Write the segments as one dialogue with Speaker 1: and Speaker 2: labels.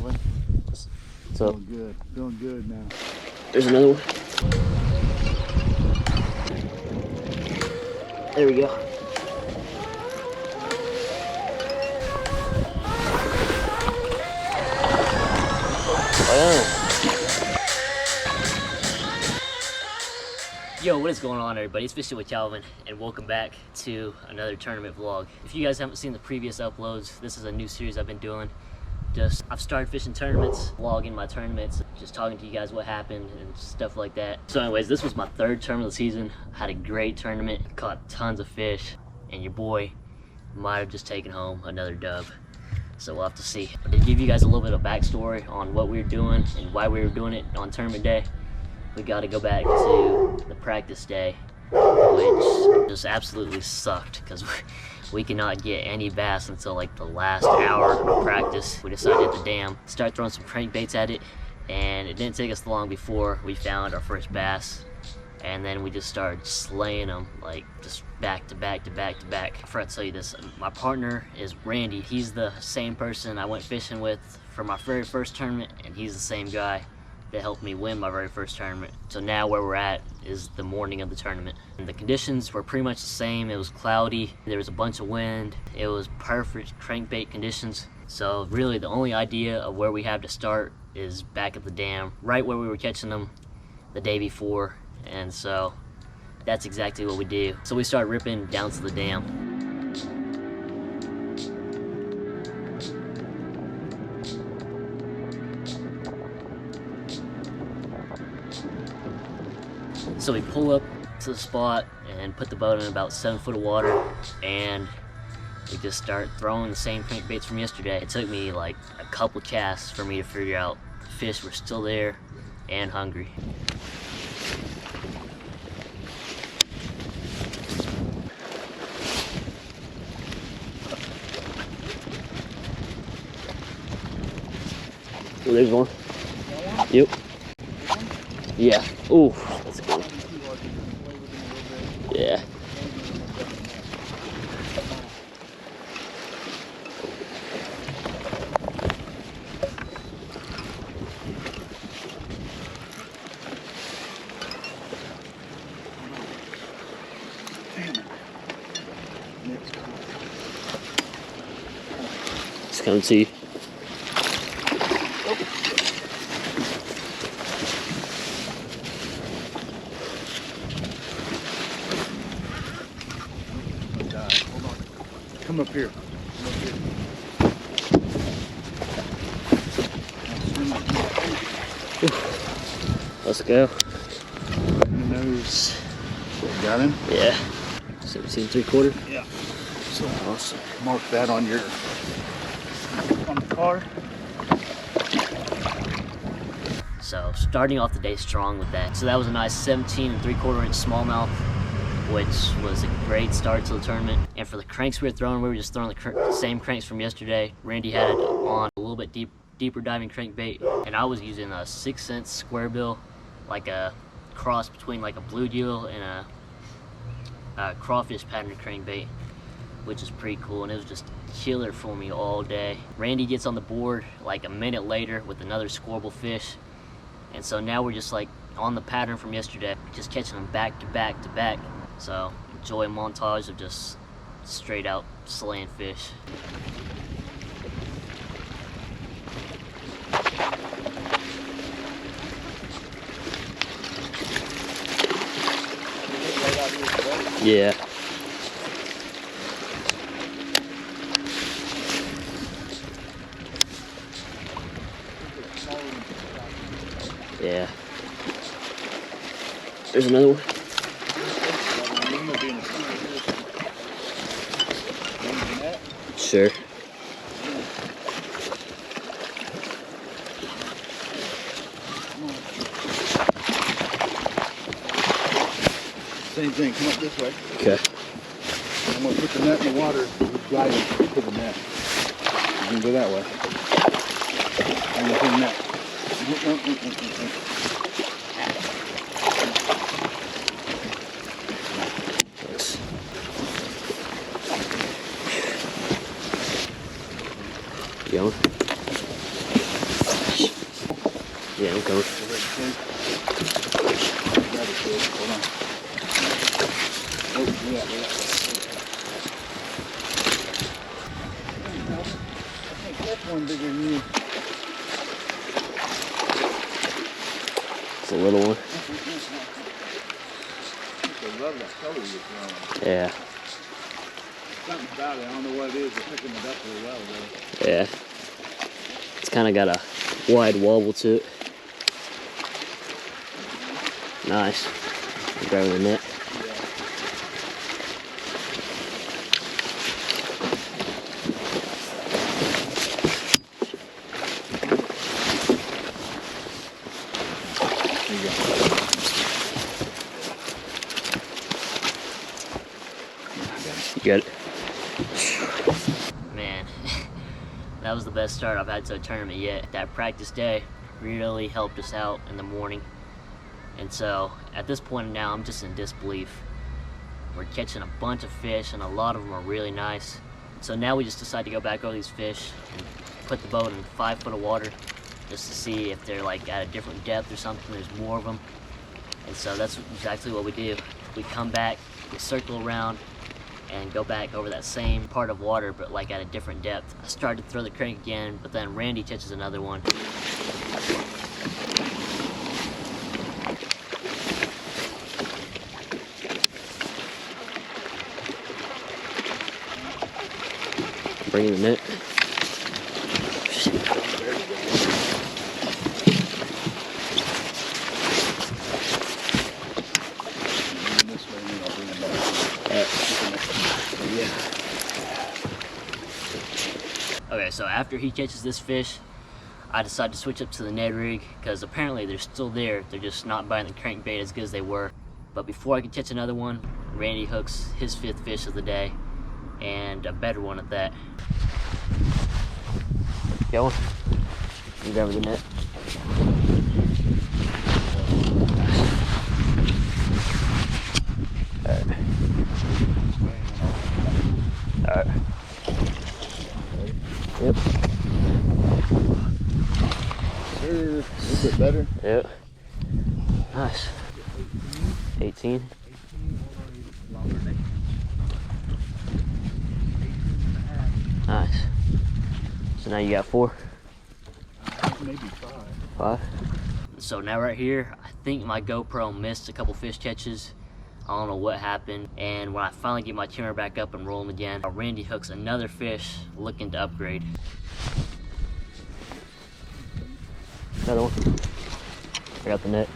Speaker 1: Calvin.
Speaker 2: So
Speaker 1: Feeling good now.
Speaker 2: there's another one. There we go. Wow. Yo, what is going on, everybody? It's Fishing with Calvin, and welcome back to another tournament vlog. If you guys haven't seen the previous uploads, this is a new series I've been doing. I've started fishing tournaments, vlogging my tournaments, just talking to you guys what happened and stuff like that. So anyways, this was my third tournament of the season. Had a great tournament, caught tons of fish, and your boy might have just taken home another dub. So we'll have to see. To give you guys a little bit of backstory on what we were doing and why we were doing it on tournament day, we got to go back to the practice day, which just absolutely sucked because we could not get any bass until like the last hour of practice. We decided at the dam, start throwing some crankbaits at it, and it didn't take us long before we found our first bass. And then we just started slaying them, like just back to back to back to back. I forgot to tell you this, my partner is Randy. He's the same person I went fishing with for my very first tournament, and he's the same guy that helped me win my very first tournament. So now where we're at is the morning of the tournament. And the conditions were pretty much the same. It was cloudy, there was a bunch of wind, it was perfect crankbait conditions. So really the only idea of where we have to start is back at the dam, right where we were catching them the day before. And so that's exactly what we do. So we start ripping down to the dam. So we pull up to the spot and put the boat in about 7 foot of water, and we just start throwing the same crankbaits from yesterday. It took me like a couple casts for me to figure out the fish were still there and hungry. Oh, there's one. Yep. Yeah. Ooh, that's good. Yeah. It's coming to you.
Speaker 1: Come up here.
Speaker 2: Let's go.
Speaker 1: Right in the nose. Got him?
Speaker 2: Yeah. 17 3/4?
Speaker 1: Yeah. So
Speaker 2: Awesome.
Speaker 1: mark that on your the card.
Speaker 2: So starting off the day strong with that. So that was a nice 17 3/4 inch smallmouth, which was a great start to the tournament. And for the cranks we were throwing, we were just throwing the same cranks from yesterday. Randy had it on a little bit deeper diving crankbait, and I was using a 6-cent square bill, like a cross between like a bluegill and a crawfish pattern crankbait, which is pretty cool, and it was just killer for me all day. Randy gets on the board like a minute later with another squirrel fish, and so now we're just like on the pattern from yesterday, just catching them back to back to back. So enjoy a montage of just straight out slaying fish. Yeah. Yeah. There's another one. Sure.
Speaker 1: Same thing, come up this way.
Speaker 2: Okay.
Speaker 1: I'm gonna put the net in the water, guide it to the net. You're gonna go that way. I'm gonna put the net.
Speaker 2: Nice. Going. Yeah, I'm coming.
Speaker 1: Hold on. Oh, yeah. I think that's one bigger than you.
Speaker 2: It's a little one.
Speaker 1: I love that color you're throwing.
Speaker 2: Yeah.
Speaker 1: Something about it. I don't know what it is. They're picking it up really well, though.
Speaker 2: Yeah. It's kind of got a wide wobble to it. Nice. I'm grabbing the net. You got it. Man, that was the best start I've had to a tournament yet. That practice day really helped us out in the morning. And so, at this point now, I'm just in disbelief. We're catching a bunch of fish, and a lot of them are really nice. So now we just decided to go back over these fish and put the boat in 5 foot of water just to see if they're like at a different depth or something. There's more of them. And so that's exactly what we do. We come back, we circle around, and go back over that same part of water, but like at a different depth. I started to throw the crank again, but then Randy catches another one. Bringing the net. Okay, so after he catches this fish, I decide to switch up to the Ned rig because apparently they're still there. They're just not biting the crankbait as good as they were. But before I can catch another one, Randy hooks his 5th fish of the day, and a better one at that. Go on. You grab the net. Alright. Alright. Yep.
Speaker 1: Sure, a little bit better.
Speaker 2: Yep. Nice. 18. Nice. So now you got 4?
Speaker 1: Maybe 5.
Speaker 2: 5? So now right here, I think my GoPro missed a couple fish catches. I don't know what happened. And when I finally get my camera back up and rolling again, Randy hooks another fish looking to upgrade. Another one. I got the net.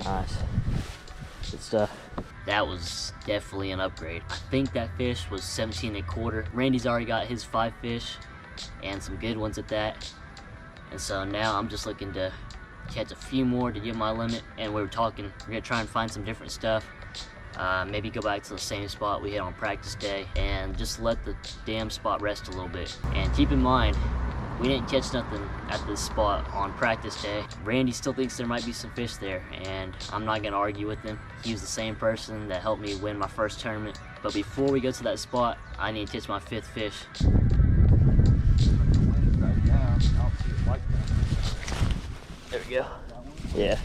Speaker 2: Nice. Good stuff. That was definitely an upgrade. I think that fish was 17 1/4. Randy's already got his 5 fish and some good ones at that. And so now I'm just looking to catch a few more to get my limit. And we were talking, we're gonna try and find some different stuff. Maybe go back to the same spot we hit on practice day and just let the damn spot rest a little bit. And keep in mind, we didn't catch nothing at this spot on practice day. Randy still thinks there might be some fish there, and I'm not gonna argue with him. He was the same person that helped me win my first tournament. But before we go to that spot, I need to catch my 5th fish. There we go. Yeah.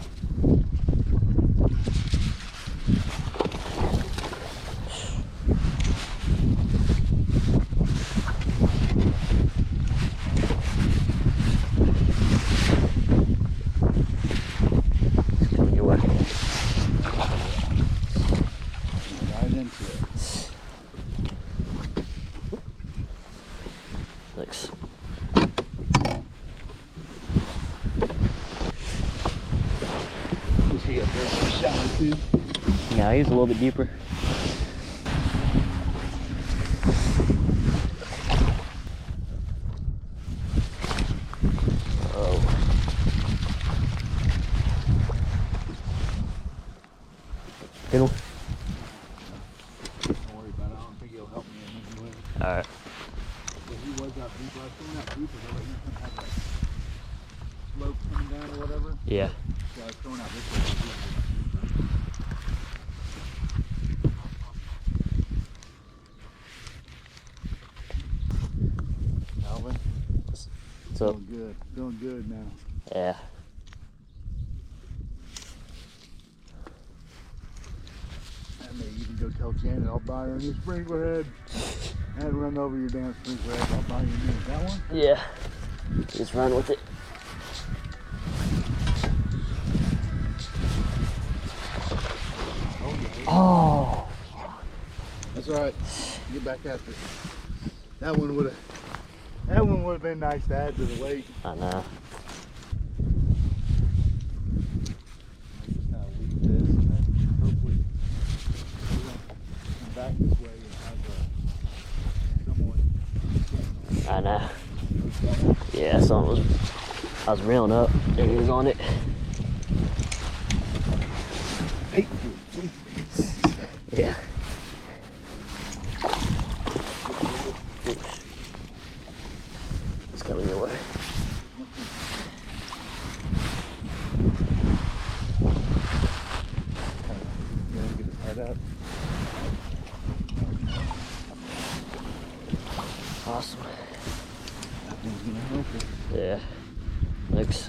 Speaker 2: Thanks.
Speaker 1: Was he up there for a shot too?
Speaker 2: Yeah, he's a little bit deeper. Good one.
Speaker 1: Don't worry about it. I don't think he'll help me in any way.
Speaker 2: All right.
Speaker 1: But he was out deeper. I was throwing out deeper. They let you have that slope coming down or whatever.
Speaker 2: Yeah.
Speaker 1: So I was throwing out this way. Alvin,
Speaker 2: So
Speaker 1: feeling good. Feeling good now.
Speaker 2: yeah.
Speaker 1: I may even go tell Janet I'll buy her a new sprinkler head. And run over your damn sprinkler head. I'll buy you a new. That one?
Speaker 2: Yeah. Just run with it. Oh.
Speaker 1: That's all right. Get back after it. That one would have been nice to add to the weight.
Speaker 2: I know.
Speaker 1: Just kind of leave this and then hopefully we're gonna come back this way and have someone.
Speaker 2: I know. Yeah, something was. I was reeling up. There he was on it.
Speaker 1: Hey.
Speaker 2: Yeah. It's coming your way.
Speaker 1: Get his head up.
Speaker 2: Awesome.
Speaker 1: That thing's gonna help us.
Speaker 2: Yeah. Looks.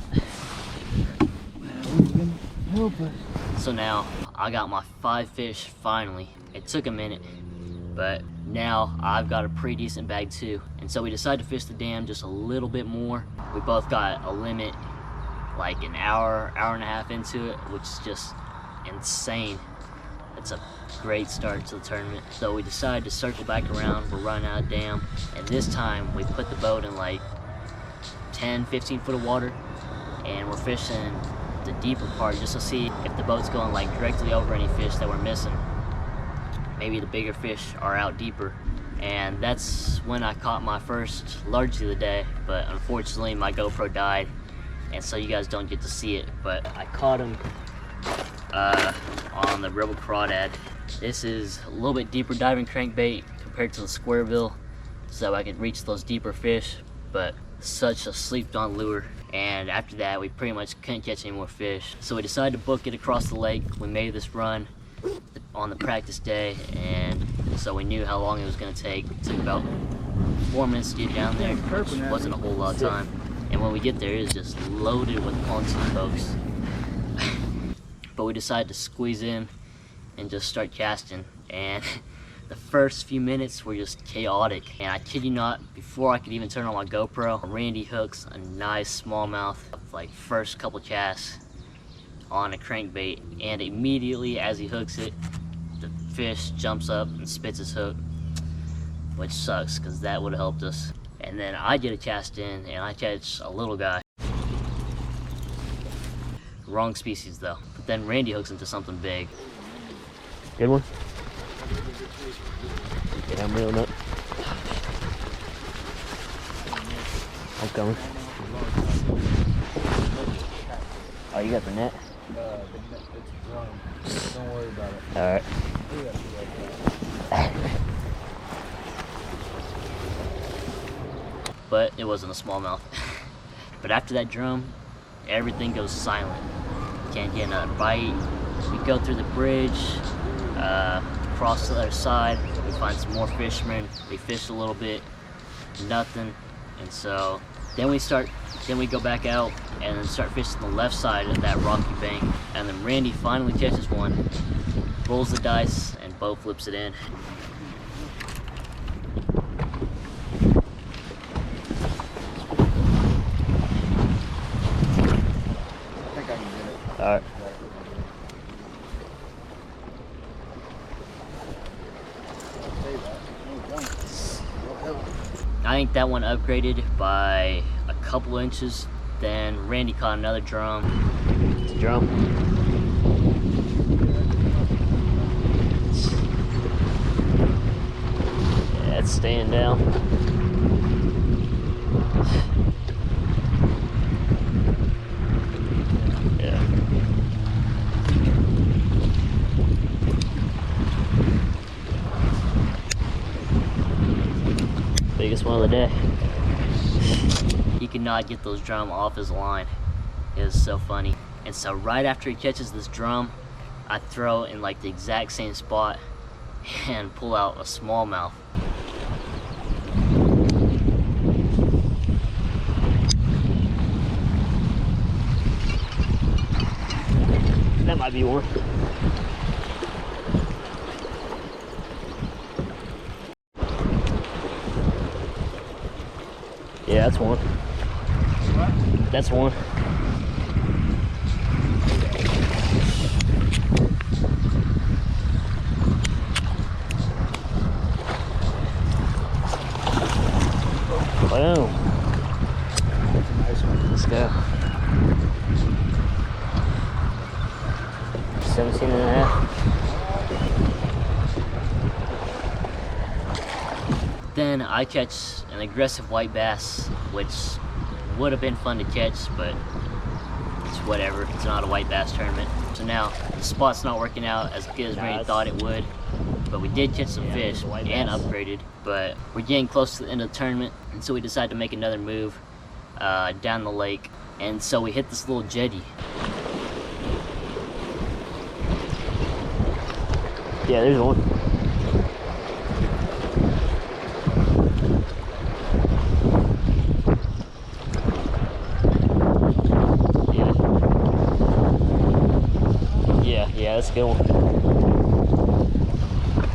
Speaker 1: That one's gonna help us.
Speaker 2: So now I got my 5 fish finally. It took a minute, but now I've got a pretty decent bag too. And so we decided to fish the dam just a little bit more. We both got a limit like an hour, hour and a half into it, which is just insane. It's a great start to the tournament. So we decided to circle back around. We're running out of dam, and this time we put the boat in like 10, 15 foot of water, and we're fishing the deeper part just to see if the boat's going like directly over any fish that we're missing. Maybe the bigger fish are out deeper. And that's when I caught my first largie of the day, but unfortunately my GoPro died, and so you guys don't get to see it. But I caught him on the Rebel Crawdad. This is a little bit deeper diving crankbait compared to the square bill, so I could reach those deeper fish, but such a sleeped on lure. And after that we pretty much couldn't catch any more fish, so we decided to book it across the lake. We made this run on the practice day, and so we knew how long it was going to take. It took about 4 minutes to get down there, which wasn't a whole lot of time. And when we get there, it's just loaded with pontoon boats. But we decided to squeeze in and just start casting, and the first few minutes were just chaotic. And I kid you not, before I could even turn on my GoPro, Randy hooks a nice smallmouth, like first couple casts on a crankbait, and immediately as he hooks it, the fish jumps up and spits his hook, which sucks because that would have helped us. And then I get a cast in and I catch a little guy. Wrong species though. But then Randy hooks into something big. Good one? Yeah, I'm reeling up. I'm coming. Oh, you got the net?
Speaker 1: It's drum. Don't worry about it.
Speaker 2: Alright. But it wasn't a smallmouth. But after that drum, everything goes silent. Can't get another bite. We go through the bridge, cross to the other side. We find some more fishermen. We fish a little bit, nothing. And so then we go back out and then start fishing the left side of that rocky bank. And then Randy finally catches one, rolls the dice, and boat flips it in. Alright. I think that one upgraded by a couple inches. Then Randy caught another drum. It's a drum. Yeah, it's staying down. call it a day. He could not get those drum off his line. It was so funny. And so right after he catches this drum, I throw in like the exact same spot and pull out a smallmouth. That might be one. Yeah, that's one. What? That's one. Boom.
Speaker 1: That's a nice one.
Speaker 2: Let's go. 17 and a half. Then I catch an aggressive white bass, which would have been fun to catch, but it's whatever. It's not a white bass tournament. So now the spot's not working out as good as we thought it would, but we did catch some fish and upgraded. But we're getting close to the end of the tournament, and so we decided to make another move down the lake. And so we hit this little jetty. Yeah, there's one. Yeah, that's a good one.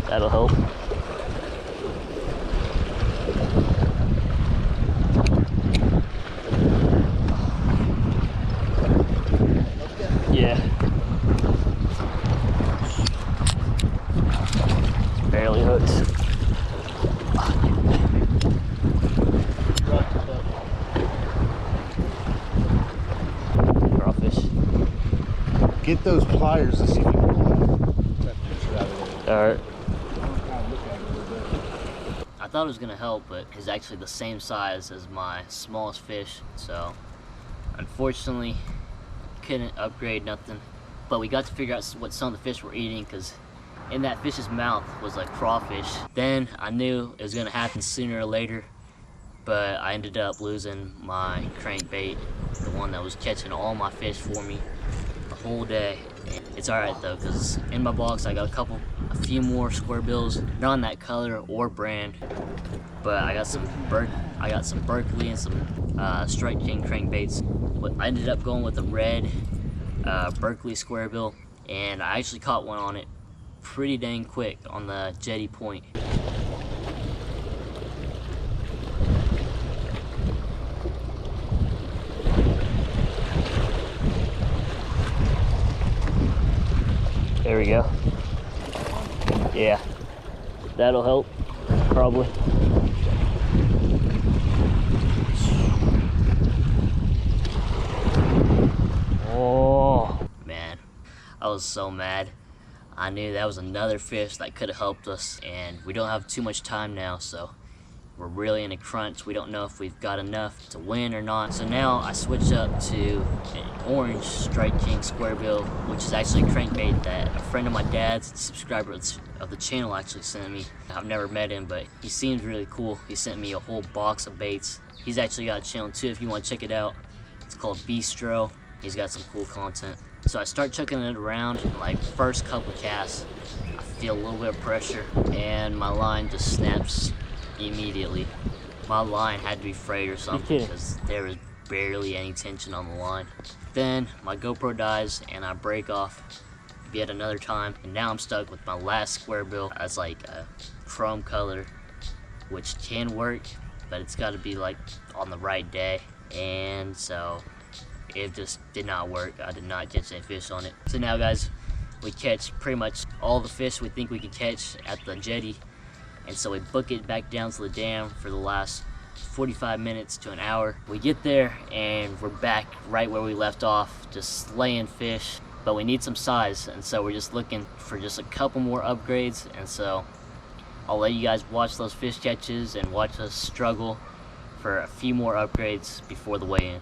Speaker 2: That'll help. Yeah. Barely hooked. Crawfish.
Speaker 1: Get those pliers to see if you can pull that picture out of there.
Speaker 2: Alright.
Speaker 1: Kind of look at it a little bit.
Speaker 2: I thought it was gonna help, but it's actually the same size as my smallest fish, so unfortunately couldn't upgrade nothing. But we got to figure out what some of the fish were eating, because in that fish's mouth was like crawfish. Then I knew it was gonna happen sooner or later, but I ended up losing my crankbait, the one that was catching all my fish for me the whole day. It's alright though, because in my box I got a few more square bills, not on that color or brand, but I got some Berkeley and some Strike King crankbaits. But I ended up going with a red Berkeley square bill, and I actually caught one on it pretty dang quick on the jetty point. There we go. Yeah, that'll help, probably. Oh, man, I was so mad. I knew that was another fish that could have helped us, and we don't have too much time now, so we're really in a crunch. We don't know if we've got enough to win or not. So now I switched up to an orange Strike King square bill, which is actually a crankbait that a friend of my dad's, a subscriber of the channel, actually sent me. I've never met him, but he seems really cool. He sent me a whole box of baits. He's actually got a channel too if you want to check it out. It's called Bistro. He's got some cool content. So I start chucking it around, and like first couple casts, I feel a little bit of pressure, and my line just snaps immediately. My line had to be frayed or something, because there was barely any tension on the line. Then my GoPro dies, and I break off yet another time, and now I'm stuck with my last square bill as like a chrome color, which can work, but it's got to be like on the right day, and so it just did not work. I did not catch any fish on it. So now guys, we catch pretty much all the fish we think we can catch at the jetty, and so we book it back down to the dam for the last 45 minutes to an hour. We get there and we're back right where we left off, just slaying fish, but we need some size, and so we're just looking for just a couple more upgrades. And so I'll let you guys watch those fish catches and watch us struggle for a few more upgrades before the weigh-in.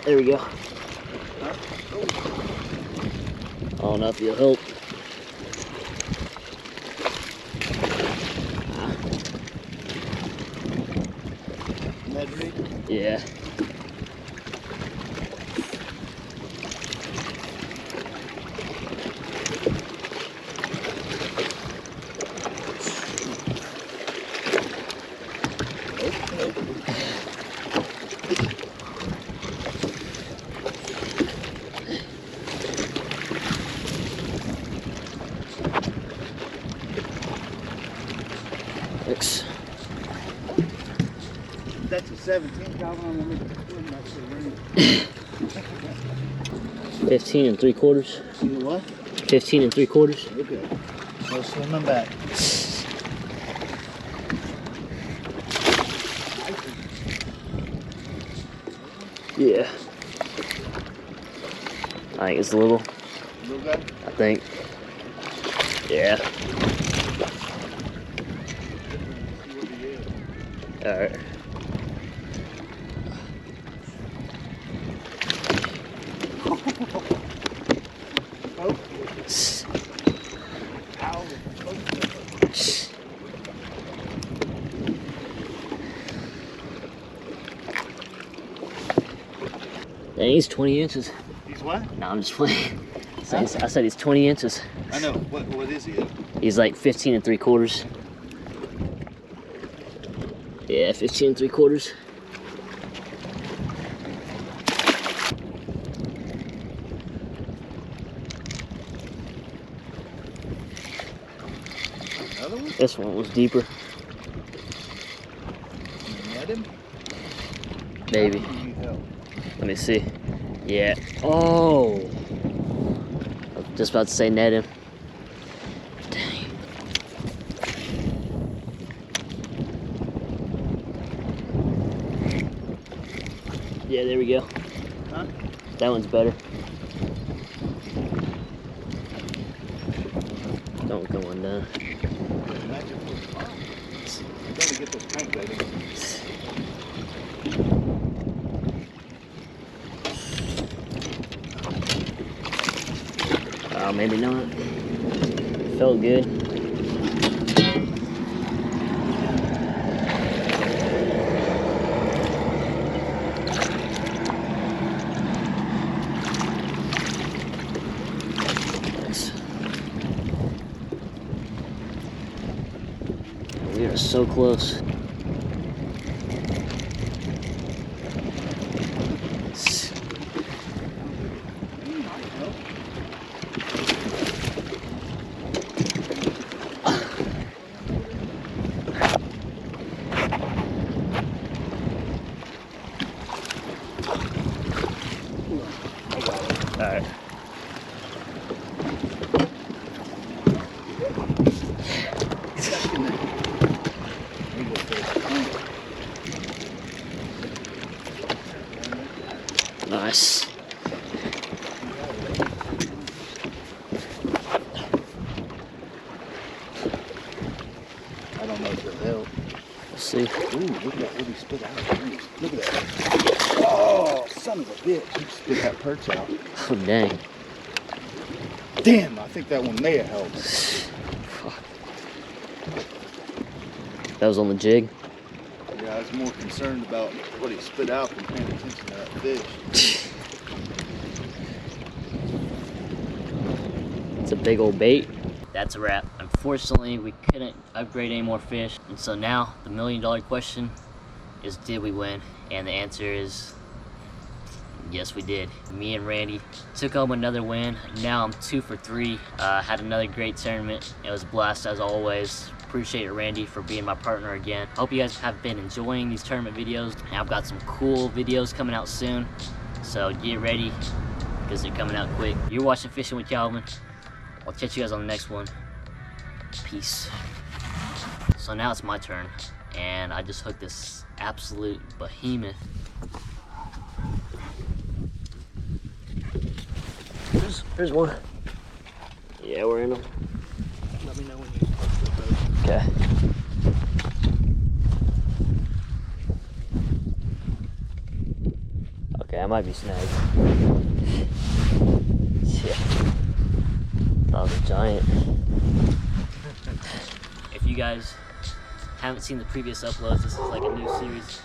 Speaker 2: There we go. don't know if you'll help.
Speaker 1: Ned rig?
Speaker 2: Yeah. Thanks.
Speaker 1: That's a 17 Calvin on the
Speaker 2: 15 3/4.
Speaker 1: what?
Speaker 2: 15 3/4.
Speaker 1: Okay. No swimming back.
Speaker 2: Yeah. I think it's a little.
Speaker 1: Little guy?
Speaker 2: I think. Yeah. Alright.
Speaker 1: Oh.
Speaker 2: Dang, he's 20 inches.
Speaker 1: He's what?
Speaker 2: No, I'm just playing. I said he's 20 inches.
Speaker 1: I know. What is he?
Speaker 2: He's like 15 3/4. Yeah, 15 3/4.
Speaker 1: Another one?
Speaker 2: This one was deeper.
Speaker 1: You net him?
Speaker 2: Maybe.
Speaker 1: How do you need help?
Speaker 2: Let me see. Yeah. Oh. I was just about to say net him. Dang. Yeah, there we go.
Speaker 1: Huh?
Speaker 2: That one's better. Don't come on down.
Speaker 1: Imagine if it's fun. You gotta get this crankbait in.
Speaker 2: Oh, maybe not. Felt good. Nice. We are so close. Alright. Nice.
Speaker 1: I don't know if it'll help.
Speaker 2: We'll see.
Speaker 1: Ooh, look at that. What he spit out. Look at that. Oh, son of a bitch. He spit that perch out.
Speaker 2: Oh, dang.
Speaker 1: Damn, I think that one may have helped.
Speaker 2: Fuck. That was on the jig.
Speaker 1: Yeah, I was more concerned about what he spit out than paying attention to that fish.
Speaker 2: It's a big old bait. That's a wrap. Unfortunately, we couldn't upgrade any more fish. And so now the $1 million question is, did we win? And the answer is, yes, we did. Me and Randy took home another win. Now I'm 2 for 3. Had another great tournament. It was a blast as always. Appreciate it, Randy, for being my partner again. Hope you guys have been enjoying these tournament videos. And I've got some cool videos coming out soon. So get ready, because they're coming out quick. You're watching Fishing with Calvin. I'll catch you guys on the next one. Peace. So now it's my turn, and I just hooked this absolute behemoth. There's one. Yeah, we're in them.
Speaker 1: Let me know when you post the boat.
Speaker 2: Okay. Okay, I might be snagged. Yeah. Oh, the giant. If you guys haven't seen the previous uploads, this is like a new series.